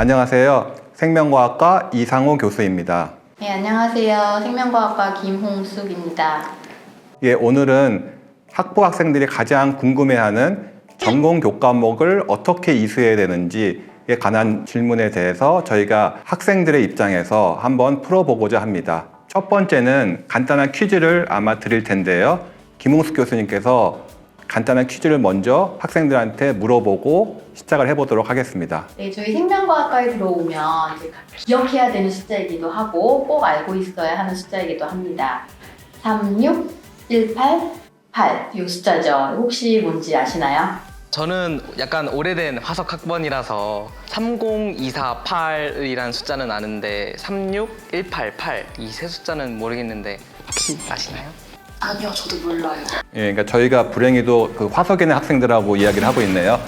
안녕하세요. 생명과학과 이상호 교수입니다. 네, 안녕하세요. 생명과학과 김홍숙입니다. 예, 오늘은 학부 학생들이 가장 궁금해하는 전공 교과목을 어떻게 이수해야 되는지에 관한 질문에 대해서 저희가 학생들의 입장에서 한번 풀어보고자 합니다. 첫 번째는 간단한 퀴즈를 아마 드릴 텐데요. 김홍숙 교수님께서 간단한 퀴즈를 먼저 학생들한테 물어보고 시작을 해보도록 하겠습니다. 네, 저희 생명과학과에 들어오면 이제 기억해야 되는 숫자이기도 하고 꼭 알고 있어야 하는 숫자이기도 합니다. 36188 이 숫자죠. 혹시 뭔지 아시나요? 저는 약간 오래된 화석 학번이라서 30248이라는 숫자는 아는데 36188 이 세 숫자는 모르겠는데 혹시 아시나요? 아니요, 저도 몰라요. 예, 그러니까 저희가 불행히도 그 화석에 있는 학생들하고 이야기를 하고 있네요.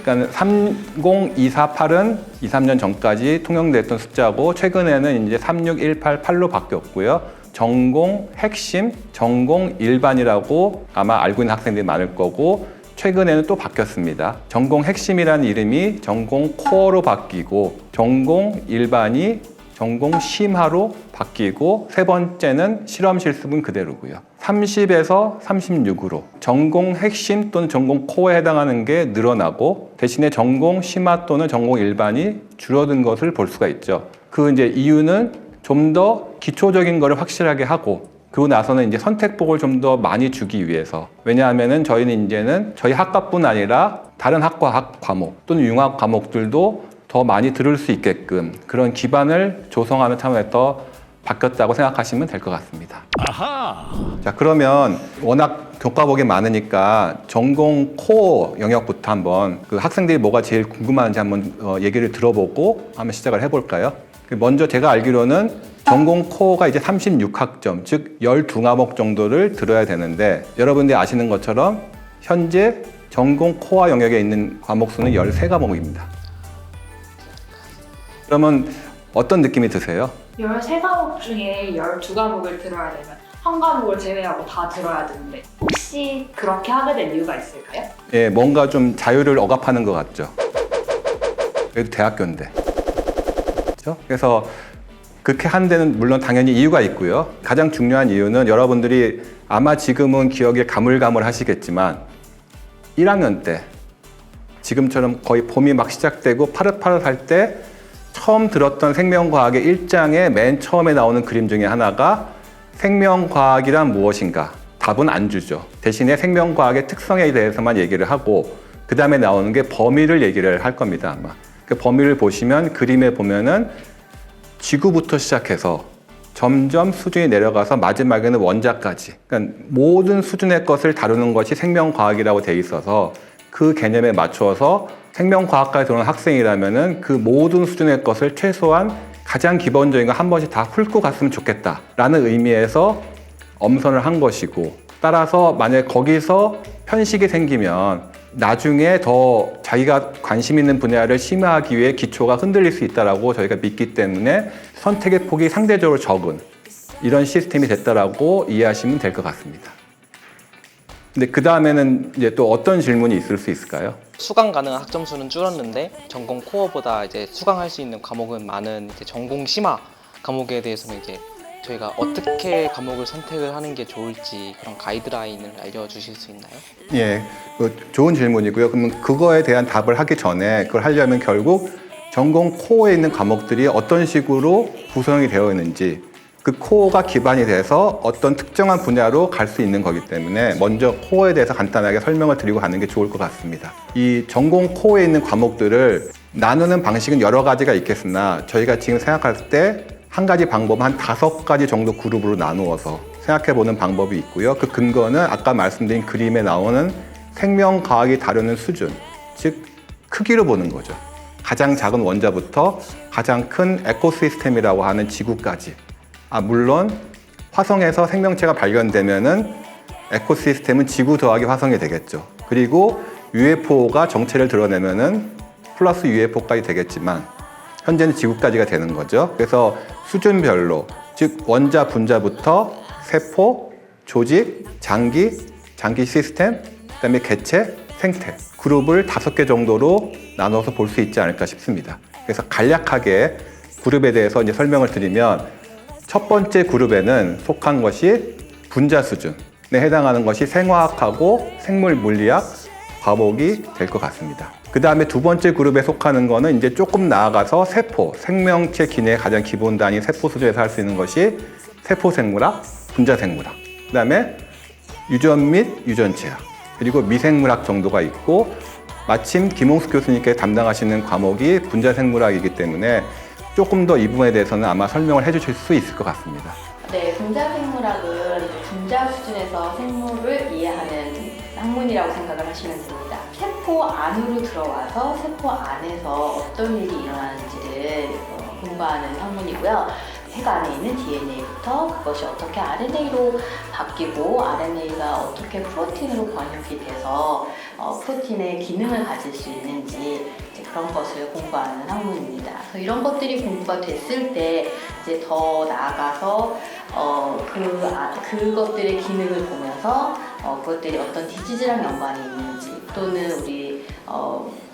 그러니까 30248은 2, 3년 전까지 통용됐던 숫자고 최근에는 이제 36188로 바뀌었고요. 전공 핵심, 전공 일반이라고 아마 알고 있는 학생들이 많을 거고 최근에는 또 바뀌었습니다. 전공 핵심이라는 이름이 전공 코어로 바뀌고 전공 일반이 전공 심화로 바뀌고 세 번째는 실험 실습은 그대로고요. 30에서 36으로 전공 핵심 또는 전공 코어에 해당하는 게 늘어나고 대신에 전공 심화 또는 전공 일반이 줄어든 것을 볼 수가 있죠. 그 이제 이유는 좀 더 기초적인 거를 확실하게 하고 그러고 나서는 이제 선택폭을 좀 더 많이 주기 위해서. 왜냐하면은 저희는 이제는 저희 학과뿐 아니라 다른 학과 학 과목 또는 융합 과목들도 더 많이 들을 수 있게끔 그런 기반을 조성하는 차원에서 바뀌었다고 생각하시면 될 것 같습니다. 아하. 자, 그러면 워낙 교과목이 많으니까 전공 코어 영역부터 한번 그 학생들이 뭐가 제일 궁금한지 한번 얘기를 들어보고 한번 시작을 해볼까요? 먼저 제가 알기로는 전공 코어가 이제 36학점, 즉 12과목 정도를 들어야 되는데 여러분들이 아시는 것처럼 현재 전공 코어 영역에 있는 과목 수는 13과목입니다. 그러면 어떤 느낌이 드세요? 13과목 중에 12과목을 들어야 되면 한 과목을 제외하고 다 들어야 되는데 혹시 그렇게 하게 된 이유가 있을까요? 예, 뭔가 좀 자유를 억압하는 것 같죠. 그래도 대학교인데. 그렇죠? 그래서 그렇게 한 데는 물론 당연히 이유가 있고요. 가장 중요한 이유는 여러분들이 아마 지금은 기억에 가물가물하시겠지만 1학년 때 지금처럼 거의 봄이 막 시작되고 파릇파릇할 때 처음 들었던 생명과학의 1장에 맨 처음에 나오는 그림 중에 하나가 생명과학이란 무엇인가? 답은 안 주죠. 대신에 생명과학의 특성에 대해서만 얘기를 하고 그 다음에 나오는 게 범위를 얘기를 할 겁니다, 아마. 그 범위를 보시면 그림에 보면은 지구부터 시작해서 점점 수준이 내려가서 마지막에는 원자까지. 그러니까 모든 수준의 것을 다루는 것이 생명과학이라고 돼 있어서 그 개념에 맞추어서 생명과학과에 들어오는 학생이라면은 그 모든 수준의 것을 최소한 가장 기본적인 거 한 번씩 다 훑고 갔으면 좋겠다라는 의미에서 엄선을 한 것이고 따라서 만약에 거기서 편식이 생기면 나중에 더 자기가 관심 있는 분야를 심화하기 위해 기초가 흔들릴 수 있다고 저희가 믿기 때문에 선택의 폭이 상대적으로 적은 이런 시스템이 됐다라고 이해하시면 될 것 같습니다. 근데 그 다음에는 이제 또 어떤 질문이 있을 수 있을까요? 수강 가능한 학점 수는 줄었는데 전공 코어보다 이제 수강할 수 있는 과목은 많은 이제 전공 심화 과목에 대해서는 이제 저희가 어떻게 과목을 선택을 하는 게 좋을지 그런 가이드라인을 알려주실 수 있나요? 예, 좋은 질문이고요. 그러면 그거에 대한 답을 하기 전에 그걸 하려면 결국 전공 코어에 있는 과목들이 어떤 식으로 구성이 되어 있는지 그 코어가 기반이 돼서 어떤 특정한 분야로 갈 수 있는 거기 때문에 먼저 코어에 대해서 간단하게 설명을 드리고 가는 게 좋을 것 같습니다. 이 전공 코어에 있는 과목들을 나누는 방식은 여러 가지가 있겠으나 저희가 지금 생각할 때 한 가지 방법, 한 5가지 정도 그룹으로 나누어서 생각해보는 방법이 있고요. 그 근거는 아까 말씀드린 그림에 나오는 생명과학이 다루는 수준, 즉 크기로 보는 거죠. 가장 작은 원자부터 가장 큰 에코시스템이라고 하는 지구까지. 물론 화성에서 생명체가 발견되면은 에코시스템은 지구 더하기 화성이 되겠죠. 그리고 UFO가 정체를 드러내면은 플러스 UFO까지 되겠지만 현재는 지구까지가 되는 거죠. 그래서 수준별로 즉 원자 분자부터 세포, 조직, 장기 시스템, 그다음에 개체, 생태 그룹을 5개 정도로 나눠서 볼 수 있지 않을까 싶습니다. 그래서 간략하게 그룹에 대해서 이제 설명을 드리면 첫 번째 그룹에는 속한 것이 분자 수준에 해당하는 것이 생화학하고 생물 물리학 과목이 될 것 같습니다. 그 다음에 두 번째 그룹에 속하는 거는 이제 조금 나아가서 세포, 생명체 기내의 가장 기본 단위 세포 수준에서 할 수 있는 것이 세포 생물학, 분자 생물학, 그 다음에 유전 및 유전체학, 그리고 미생물학 정도가 있고 마침 김홍숙 교수님께서 담당하시는 과목이 분자 생물학이기 때문에 조금 더 이 부분에 대해서는 아마 설명을 해주실 수 있을 것 같습니다. 네, 분자 생물학은 이제 분자 수준에서 생물을 이해하는 학문이라고 생각을 하시면 됩니다. 세포 안으로 들어와서 세포 안에서 어떤 일이 일어나는지를 공부하는 학문이고요. 핵 안에 있는 DNA부터 그것이 어떻게 RNA로 바뀌고 RNA가 어떻게 프로틴으로 번역이 돼서 프로틴의 기능을 가질 수 있는지 그런 것을 공부하는 학문입니다. 그래서 이런 것들이 공부가 됐을 때 이제 더 나아가서 그것들의 기능을 보면서 그것들이 어떤 디지즈랑 연관이 있는지 또는 우리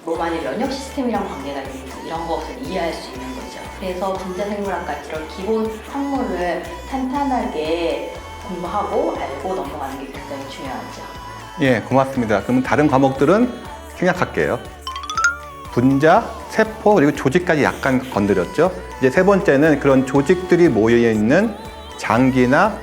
몸 안의 면역 시스템이랑 관계가 있는지 이런 것을 이해할 수 있는 거죠. 그래서 분자 생물학 같이 이런 기본 학문을 탄탄하게 공부하고 알고 넘어가는 게 굉장히 중요하죠. 예, 고맙습니다. 그러면 다른 과목들은 생략할게요. 분자, 세포, 그리고 조직까지 약간 건드렸죠. 이제 세 번째는 그런 조직들이 모여있는 장기나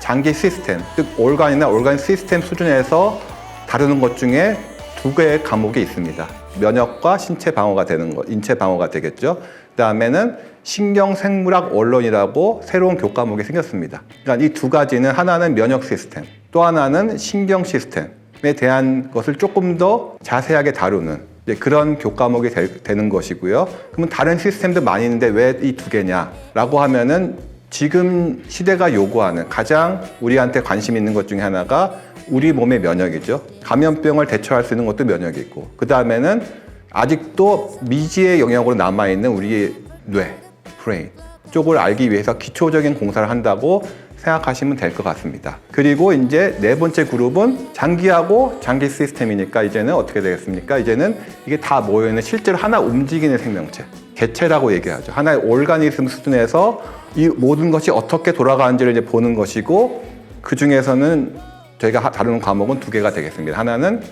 장기 시스템, 즉 올간이나 올간 시스템 수준에서 다루는 것 중에 두 개의 과목이 있습니다. 면역과 신체 방어가 되는 것, 인체 방어가 되겠죠. 그 다음에는 신경생물학 원론이라고 새로운 교과목이 생겼습니다. 그러니까 이 두 가지는 하나는 면역 시스템, 또 하나는 신경 시스템에 대한 것을 조금 더 자세하게 다루는 그런 교과목이 되는 것이고요. 그러면 다른 시스템도 많이 있는데 왜 이 두 개냐라고 하면은 지금 시대가 요구하는 가장 우리한테 관심 있는 것 중에 하나가 우리 몸의 면역이죠. 감염병을 대처할 수 있는 것도 면역이고, 그 다음에는 아직도 미지의 영역으로 남아있는 우리의 뇌, 브레인 쪽을 알기 위해서 기초적인 공사를 한다고 생각하시면 될 것 같습니다. 그리고 이제 네 번째 그룹은 장기하고 장기 시스템이니까 이제는 어떻게 되겠습니까? 이제는 이게 다 모여있는 실제로 하나 움직이는 생명체, 개체라고 얘기하죠. 하나의 오르가니즘 수준에서 이 모든 것이 어떻게 돌아가는지를 이제 보는 것이고, 그 중에서는 저희가 다루는 과목은 두 개가 되겠습니다. 하나는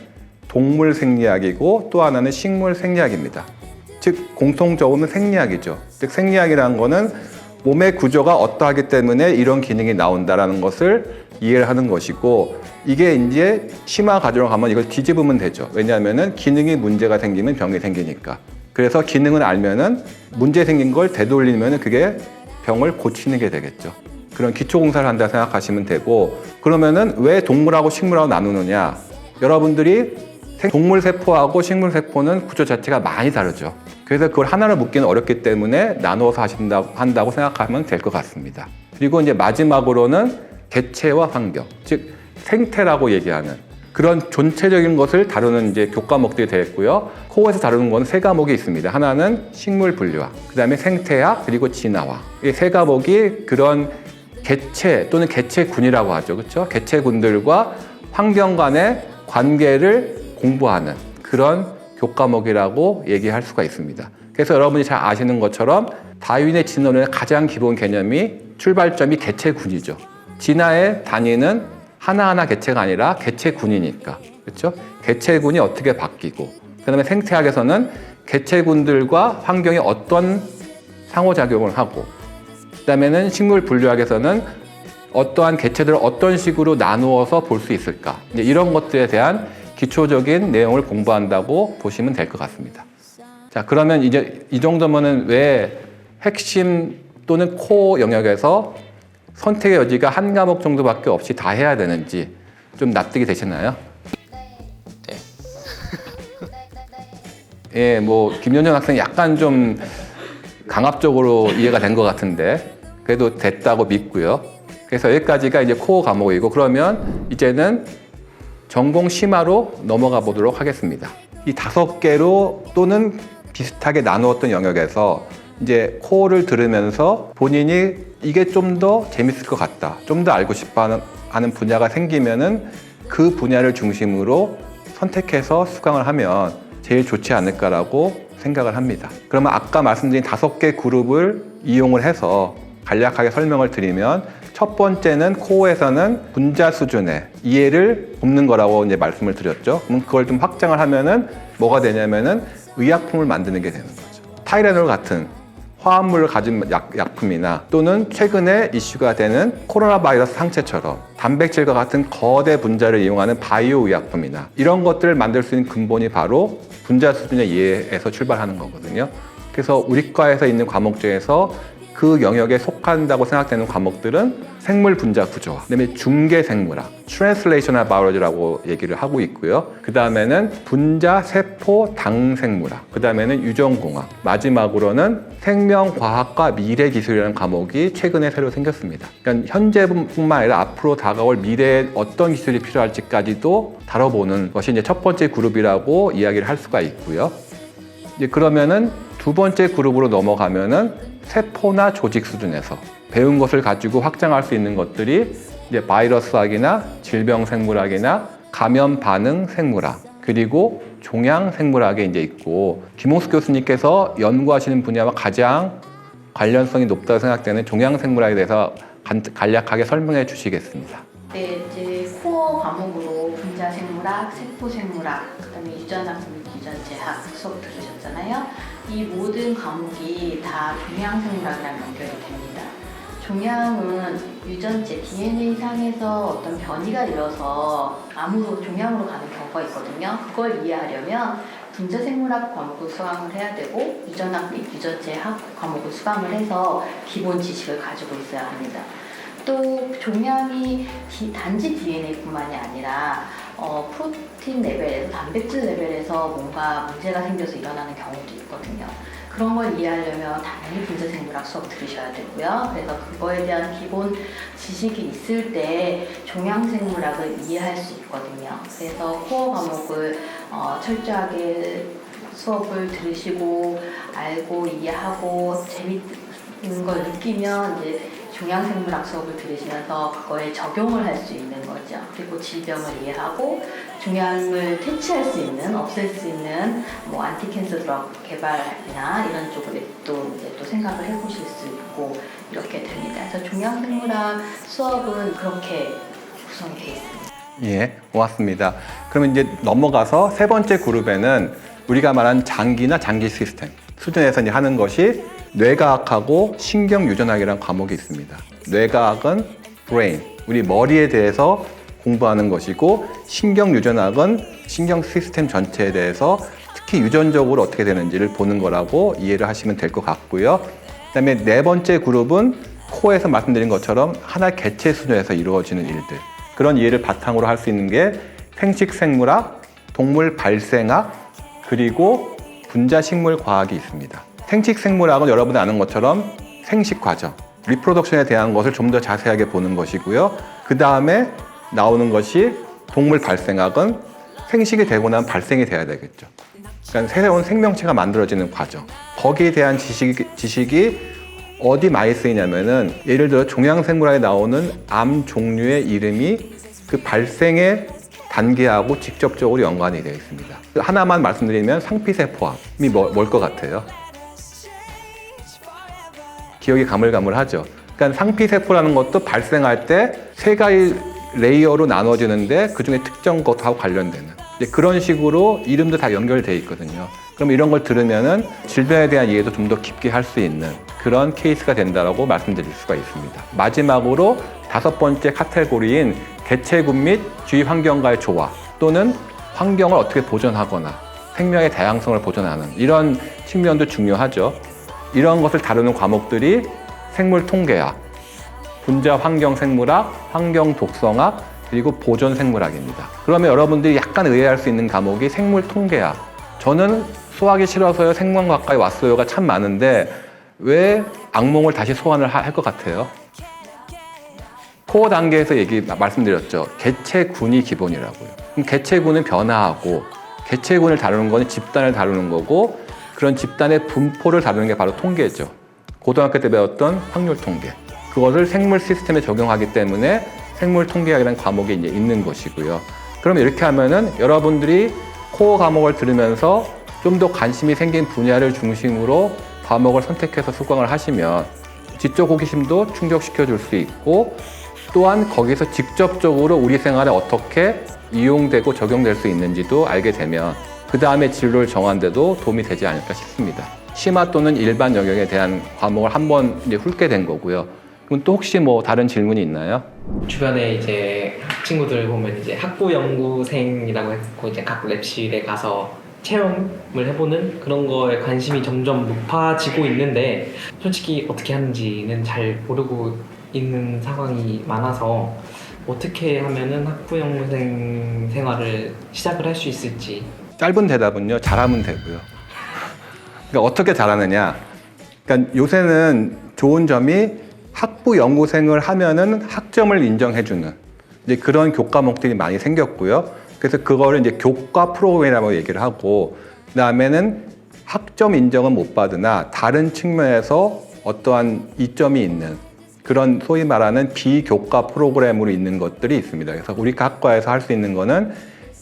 동물 생리학이고 또 하나는 식물 생리학입니다. 즉 공통적으로는 생리학이죠. 즉 생리학이라는 거는 몸의 구조가 어떠하기 때문에 이런 기능이 나온다라는 것을 이해를 하는 것이고, 이게 이제 심화 과정으로 가면 이걸 뒤집으면 되죠. 왜냐하면은 기능이 문제가 생기면 병이 생기니까. 그래서 기능을 알면은 문제 생긴 걸 되돌리면은 그게 병을 고치는 게 되겠죠. 그런 기초 공사를 한다 생각하시면 되고, 그러면은 왜 동물하고 식물하고 나누느냐? 여러분들이 동물 세포하고 식물 세포는 구조 자체가 많이 다르죠. 그래서 그걸 하나로 묶기는 어렵기 때문에 나누어서 한다고 생각하면 될 것 같습니다. 그리고 이제 마지막으로는 개체와 환경, 즉 생태라고 얘기하는 그런 존체적인 것을 다루는 이제 교과목들이 되겠고요. 코어에서 다루는 건 세 과목이 있습니다. 하나는 식물 분류학, 그 다음에 생태학, 그리고 진화학. 이 세 과목이 그런 개체 또는 개체군이라고 하죠. 그렇죠? 개체군들과 환경 간의 관계를 공부하는 그런 교과목이라고 얘기할 수가 있습니다. 그래서 여러분이 잘 아시는 것처럼 다윈의 진화론의 가장 기본 개념이 출발점이 개체군이죠. 진화의 단위는 하나하나 개체가 아니라 개체군이니까. 그렇죠? 개체군이 어떻게 바뀌고, 그다음에 생태학에서는 개체군들과 환경이 어떤 상호작용을 하고, 그다음에는 식물 분류학에서는 어떠한 개체들을 어떤 식으로 나누어서 볼 수 있을까. 이제 이런 것들에 대한 기초적인 내용을 공부한다고 보시면 될 것 같습니다. 자, 그러면 이제 이 정도면은 왜 핵심 또는 코어 영역에서 선택의 여지가 한 과목 정도밖에 없이 다 해야 되는지 좀 납득이 되시나요? 네. 예, 뭐 김연정 학생 약간 좀 강압적으로 이해가 된 것 같은데 그래도 됐다고 믿고요. 그래서 여기까지가 이제 코어 과목이고, 그러면 이제는 전공 심화로 넘어가 보도록 하겠습니다. 이 5개로 또는 비슷하게 나누었던 영역에서 이제 코어를 들으면서 본인이 이게 좀 더 재밌을 것 같다, 좀 더 알고 싶어 하는 분야가 생기면은 그 분야를 중심으로 선택해서 수강을 하면 제일 좋지 않을까라고 생각을 합니다. 그러면 아까 말씀드린 5개 그룹을 이용을 해서 간략하게 설명을 드리면 첫 번째는 코어에서는 분자 수준의 이해를 돕는 거라고 이제 말씀을 드렸죠. 그럼 그걸 좀 확장을 하면은 뭐가 되냐면은 의약품을 만드는 게 되는 거죠. 타이레놀 같은 화합물을 가진 약품이나 또는 최근에 이슈가 되는 코로나 바이러스 항체처럼 단백질과 같은 거대 분자를 이용하는 바이오 의약품이나 이런 것들을 만들 수 있는 근본이 바로 분자 수준의 이해에서 출발하는 거거든요. 그래서 우리과에서 있는 과목 중에서 그 영역에 속한다고 생각되는 과목들은 생물 분자 구조화, 그다음에 중계 생물학, Translational Biology라고 얘기를 하고 있고요. 그 다음에는 분자 세포 당 생물학, 그 다음에는 유전공학, 마지막으로는 생명과학과 미래기술이라는 과목이 최근에 새로 생겼습니다. 그러니까 현재뿐만 아니라 앞으로 다가올 미래에 어떤 기술이 필요할지까지도 다뤄보는 것이 이제 첫 번째 그룹이라고 이야기를 할 수가 있고요. 이제 그러면은 두 번째 그룹으로 넘어가면은 세포나 조직 수준에서 배운 것을 가지고 확장할 수 있는 것들이 이제 바이러스학이나 질병 생물학이나 감염 반응 생물학, 그리고 종양 생물학에 이제 있고, 김홍수 교수님께서 연구하시는 분야와 가장 관련성이 높다고 생각되는 종양 생물학에 대해서 간략하게 설명해 주시겠습니다. 네, 이제 코어 과목으로 분자 생물학, 세포 생물학, 그다음에 유전학, 유전체학 수업 들으셨잖아요. 이 모든 과목이 다 종양 생물학이랑 연결이 됩니다. 종양은 유전체 DNA 상에서 어떤 변이가 일어서 암으로 종양으로 가는 경우가 있거든요. 그걸 이해하려면 분자 생물학 과목을 수강을 해야 되고 유전학 및 유전체학 과목을 수강을 해서 기본 지식을 가지고 있어야 합니다. 또 종양이 단지 DNA뿐만이 아니라 프로틴 레벨에서 단백질 레벨에서 뭔가 문제가 생겨서 일어나는 경우도 있거든요. 그런 걸 이해하려면 당연히 분자 생물학 수업 들으셔야 되고요. 그래서 그거에 대한 기본 지식이 있을 때 종양 생물학을 이해할 수 있거든요. 그래서 코어 과목을 철저하게 수업을 들으시고 알고 이해하고 재밌는 걸 느끼면 이제 종양생물학 수업을 들으시면서 그거에 적용을 할 수 있는 거죠. 그리고 질병을 이해하고 종양을 퇴치할 수 있는, 없앨 수 있는 뭐 안티캔서 드럭 개발이나 이런 쪽으로 또 이제 또 생각을 해보실 수 있고 이렇게 됩니다. 그래서 종양생물학 수업은 그렇게 구성이 되어 있습니다. 예, 고맙습니다. 그러면 이제 넘어가서 세 번째 그룹에는 우리가 말한 장기나 장기 시스템 수준에서 이제 하는 것이 뇌과학하고 신경유전학이라는 과목이 있습니다. 뇌과학은 brain, 우리 머리에 대해서 공부하는 것이고, 신경유전학은 신경 시스템 전체에 대해서 특히 유전적으로 어떻게 되는지를 보는 거라고 이해를 하시면 될 것 같고요. 그다음에 네 번째 그룹은 코어에서 말씀드린 것처럼 하나의 개체 수준에서 이루어지는 일들, 그런 이해를 바탕으로 할 수 있는 게 생식생물학, 동물 발생학, 그리고 분자식물 과학이 있습니다. 생식생물학은 여러분이 아는 것처럼 생식 과정, 리프로덕션에 대한 것을 좀 더 자세하게 보는 것이고요. 그 다음에 나오는 것이 동물 발생학은 생식이 되고 나면 발생이 돼야 되겠죠. 그러니까 새로운 생명체가 만들어지는 과정. 거기에 대한 지식이 어디 많이 쓰이냐면은, 예를 들어 종양생물학에 나오는 암 종류의 이름이 그 발생의 단계하고 직접적으로 연관이 되어 있습니다. 하나만 말씀드리면 상피세포암이 뭘 것 같아요? 기억이 가물가물하죠. 그러니까 상피세포라는 것도 발생할 때 세 가지 레이어로 나눠지는데 그중에 특정 것하고 관련되는 그런 식으로 이름도 다 연결되어 있거든요. 그럼 이런 걸 들으면은 질병에 대한 이해도 좀 더 깊게 할 수 있는 그런 케이스가 된다라고 말씀드릴 수가 있습니다. 마지막으로 다섯 번째 카테고리인 개체군 및 주위 환경과의 조화, 또는 환경을 어떻게 보존하거나 생명의 다양성을 보존하는 이런 측면도 중요하죠. 이런 것을 다루는 과목들이 생물통계학, 분자환경생물학, 환경독성학, 그리고 보존생물학입니다. 그러면 여러분들이 약간 의아할 수 있는 과목이 생물통계학. 저는 수학이 싫어서요, 생명과학과에 왔어요가 참 많은데 왜 악몽을 다시 소환을 할 것 같아요? 코어 단계에서 말씀드렸죠. 개체군이 기본이라고요. 그럼 개체군은 변화하고, 개체군을 다루는 건 집단을 다루는 거고, 그런 집단의 분포를 다루는 게 바로 통계죠. 고등학교 때 배웠던 확률 통계. 그것을 생물 시스템에 적용하기 때문에 생물 통계학이라는 과목이 이제 있는 것이고요. 그럼 이렇게 하면은 여러분들이 코어 과목을 들으면서 좀 더 관심이 생긴 분야를 중심으로 과목을 선택해서 수강을 하시면 지적 호기심도 충족시켜 줄 수 있고 또한 거기서 직접적으로 우리 생활에 어떻게 이용되고 적용될 수 있는지도 알게 되면 그 다음에 진로를 정한 데도 도움이 되지 않을까 싶습니다. 심화 또는 일반 영역에 대한 과목을 한번 이제 훑게 된 거고요. 그럼 또 혹시 뭐 다른 질문이 있나요? 주변에 이제 친구들 보면 이제 학부 연구생이라고 했고 이제 각 랩실에 가서 체험을 해보는 그런 거에 관심이 점점 높아지고 있는데 솔직히 어떻게 하는지는 잘 모르고 있는 상황이 많아서 어떻게 하면은 학부 연구생 생활을 시작을 할 수 있을지. 짧은 대답은요, 잘하면 되고요. 그러니까 어떻게 잘하느냐? 그러니까 요새는 좋은 점이 학부 연구생을 하면은 학점을 인정해주는 이제 그런 교과목들이 많이 생겼고요. 그래서 그거를 이제 교과 프로그램이라고 얘기를 하고, 그 다음에는 학점 인정은 못 받으나 다른 측면에서 어떠한 이점이 있는 그런 소위 말하는 비교과 프로그램으로 있는 것들이 있습니다. 그래서 우리 학과에서 할 수 있는 거는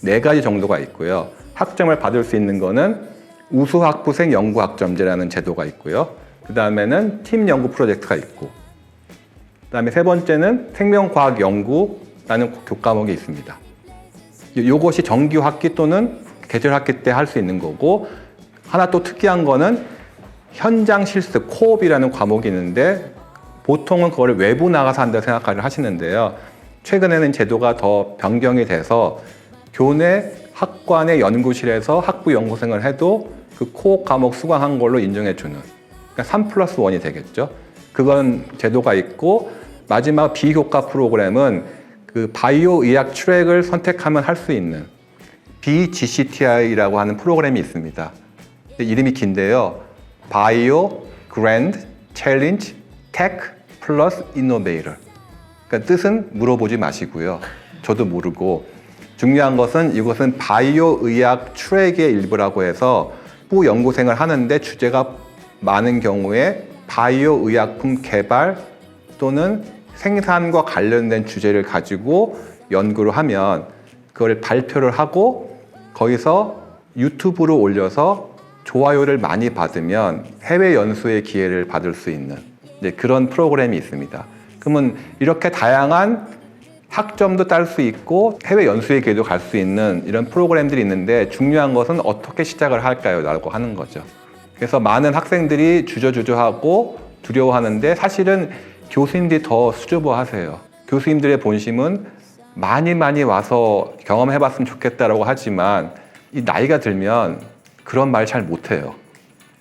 4가지 정도가 있고요. 학점을 받을 수 있는 거는 우수학부생 연구학점제라는 제도가 있고요. 그 다음에는 팀 연구 프로젝트가 있고, 그 다음에 3번째는 생명과학 연구라는 교과목이 있습니다. 이것이 정규 학기 또는 계절 학기 때 할 수 있는 거고, 하나 또 특이한 거는 현장 실습, 코업이라는 과목이 있는데 보통은 그걸 외부 나가서 한다고 생각을 하시는데요. 최근에는 제도가 더 변경이 돼서 교내 학관의 연구실에서 학부 연구생을 해도 그 코업 과목 수강한 걸로 인정해주는, 그러니까 3+1이 되겠죠. 그건 제도가 있고, 마지막 비교과 프로그램은 그 바이오 의학 트랙을 선택하면 할 수 있는 BGCTI라고 하는 프로그램이 있습니다. 이름이 긴데요. 바이오 그랜드 챌린지 테크 플러스 이노베이터. 그러니까 뜻은 물어보지 마시고요. 저도 모르고, 중요한 것은 이것은 바이오 의학 트랙의 일부라고 해서 학부 연구생을 하는데 주제가 많은 경우에 바이오 의약품 개발 또는 생산과 관련된 주제를 가지고 연구를 하면 그걸 발표를 하고 거기서 유튜브로 올려서 좋아요를 많이 받으면 해외 연수의 기회를 받을 수 있는 그런 프로그램이 있습니다. 그러면 이렇게 다양한 학점도 딸 수 있고 해외 연수의 기회도 갈 수 있는 이런 프로그램들이 있는데, 중요한 것은 어떻게 시작을 할까요? 라고 하는 거죠. 그래서 많은 학생들이 주저주저하고 두려워하는데 사실은 교수님들이 더 수줍어하세요. 교수님들의 본심은 많이 와서 경험해봤으면 좋겠다라고 하지만 이 나이가 들면 그런 말 잘 못해요.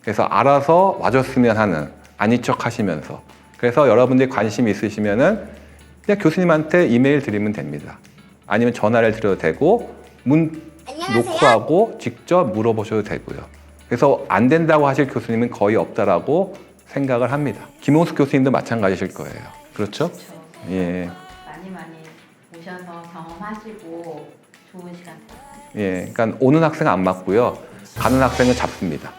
그래서 알아서 와줬으면 하는, 아닌 척 하시면서. 그래서 여러분들이 관심이 있으시면은 그냥 교수님한테 이메일 드리면 됩니다. 아니면 전화를 드려도 되고 노크하고 직접 물어보셔도 되고요. 그래서 안 된다고 하실 교수님은 거의 없다라고 생각을 합니다. 김홍숙 교수님도 마찬가지실 거예요. 그렇죠? 그렇죠. 예. 많이 오셔서 경험하시고 좋은 시간 되셨습니다. 예. 그러니까 오는 학생 안 맞고요. 가는 학생은 잡습니다.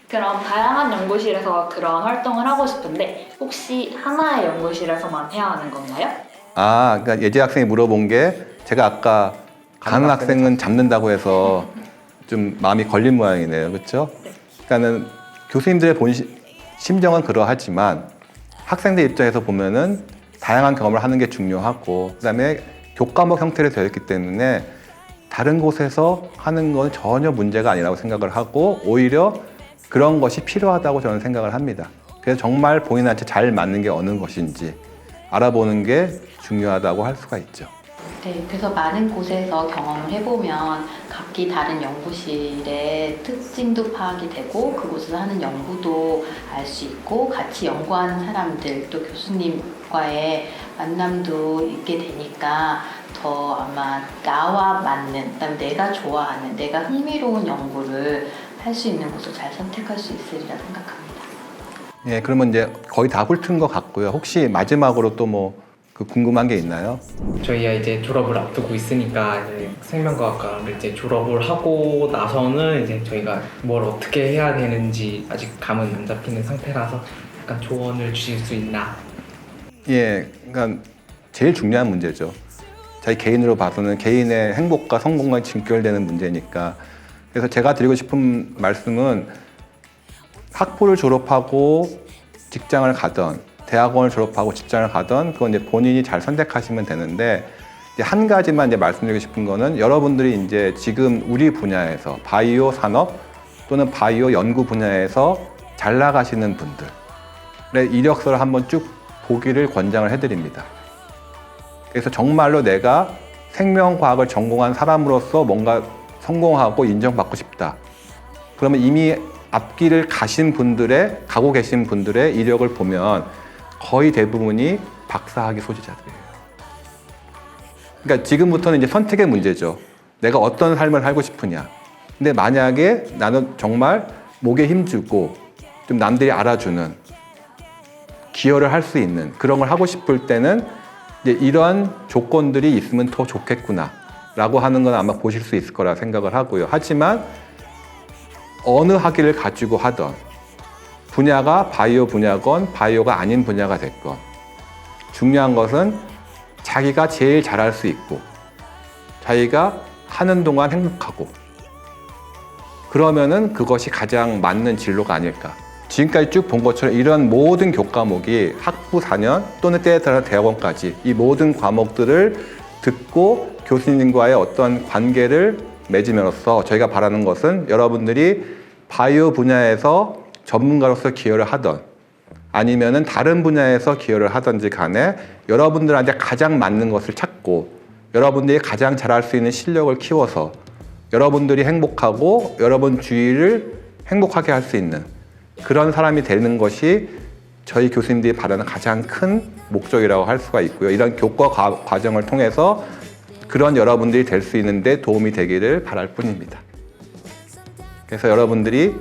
그럼 다양한 연구실에서 그런 활동을 하고 싶은데 혹시 하나의 연구실에서만 해야 하는 건가요? 그러니까 예지 학생이 물어본 게 제가 아까 가는 학생은 잡는다고 해서 좀 마음이 걸린 모양이네요. 그렇죠? 그러니까는 교수님들의 심정은 그러하지만 학생들 입장에서 보면은 다양한 경험을 하는 게 중요하고, 그다음에 교과목 형태로 되어 있기 때문에 다른 곳에서 하는 건 전혀 문제가 아니라고 생각을 하고 오히려 그런 것이 필요하다고 저는 생각을 합니다. 그래서 정말 본인한테 잘 맞는 게 어느 것인지 알아보는 게 중요하다고 할 수가 있죠. 네, 그래서 많은 곳에서 경험을 해보면 각기 다른 연구실의 특징도 파악이 되고 그곳에서 하는 연구도 알 수 있고 같이 연구하는 사람들 또 교수님과의 만남도 있게 되니까 더 아마 나와 맞는, 그다음에 내가 좋아하는, 내가 흥미로운 연구를 할 수 있는 곳을 잘 선택할 수 있으리라 생각합니다. 예, 그러면 이제 거의 다 훑은 것 같고요. 혹시 마지막으로 또 뭐 궁금한 게 있나요? 저희가 이제 졸업을 앞두고 있으니까 이제 생명과학과를 이제 졸업을 하고 나서는 이제 저희가 뭘 어떻게 해야 되는지 아직 감은 안 잡히는 상태라서 약간 조언을 주실 수 있나? 예, 그러니까 제일 중요한 문제죠. 자기 개인으로 봐서는 개인의 행복과 성공과 직결되는 문제니까 그래서 제가 드리고 싶은 말씀은 학부를 졸업하고 직장을 가던 대학원을 졸업하고 직장을 가던 그건 이제 본인이 잘 선택하시면 되는데 이제 한 가지만 이제 말씀드리고 싶은 거는 여러분들이 이제 지금 우리 분야에서 바이오 산업 또는 바이오 연구 분야에서 잘 나가시는 분들의 이력서를 한번 쭉 보기를 권장을 해드립니다. 그래서 정말로 내가 생명과학을 전공한 사람으로서 뭔가 성공하고 인정받고 싶다. 그러면 이미 앞길을 가고 계신 분들의 이력을 보면 거의 대부분이 박사학위 소지자들이에요. 그러니까 지금부터는 이제 선택의 문제죠. 내가 어떤 삶을 살고 싶으냐. 근데 만약에 나는 정말 목에 힘주고 좀 남들이 알아주는 기여를 할 수 있는 그런 걸 하고 싶을 때는 이제 이런 조건들이 있으면 더 좋겠구나 라고 하는 건 아마 보실 수 있을 거라 생각을 하고요. 하지만 어느 학위를 가지고 하던 분야가 바이오 분야건 바이오가 아닌 분야가 됐건 중요한 것은 자기가 제일 잘할 수 있고 자기가 하는 동안 행복하고 그러면은 그것이 가장 맞는 진로가 아닐까. 지금까지 쭉 본 것처럼 이런 모든 교과목이 학부 4년 또는 때에 따라 대학원까지 이 모든 과목들을 듣고 교수님과의 어떤 관계를 맺음으로써 저희가 바라는 것은 여러분들이 바이오 분야에서 전문가로서 기여를 하던 아니면은 다른 분야에서 기여를 하든지 간에 여러분들한테 가장 맞는 것을 찾고 여러분들이 가장 잘할 수 있는 실력을 키워서 여러분들이 행복하고 여러분 주위를 행복하게 할 수 있는 그런 사람이 되는 것이 저희 교수님들이 바라는 가장 큰 목적이라고 할 수가 있고요. 이런 교과 과정을 통해서 그런 여러분들이 될 수 있는데 도움이 되기를 바랄 뿐입니다. 그래서 여러분들이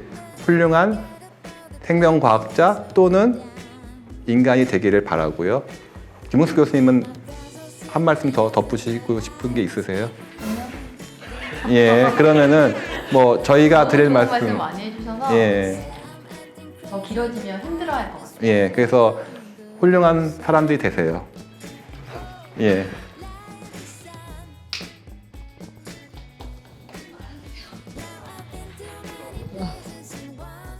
훌륭한 생명과학자 또는 인간이 되기를 바라고요. 김은수 교수님은 한 말씀 더 덧붙이고 싶은 게 있으세요? 예, 그러면은 뭐 저희가 드릴 말씀 말씀 많이 해주셔서 예, 더 길어지면 힘들어할 것 같아요. 예, 그래서 훌륭한 사람들이 되세요. 예.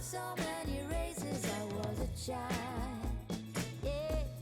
So many races, I was a child.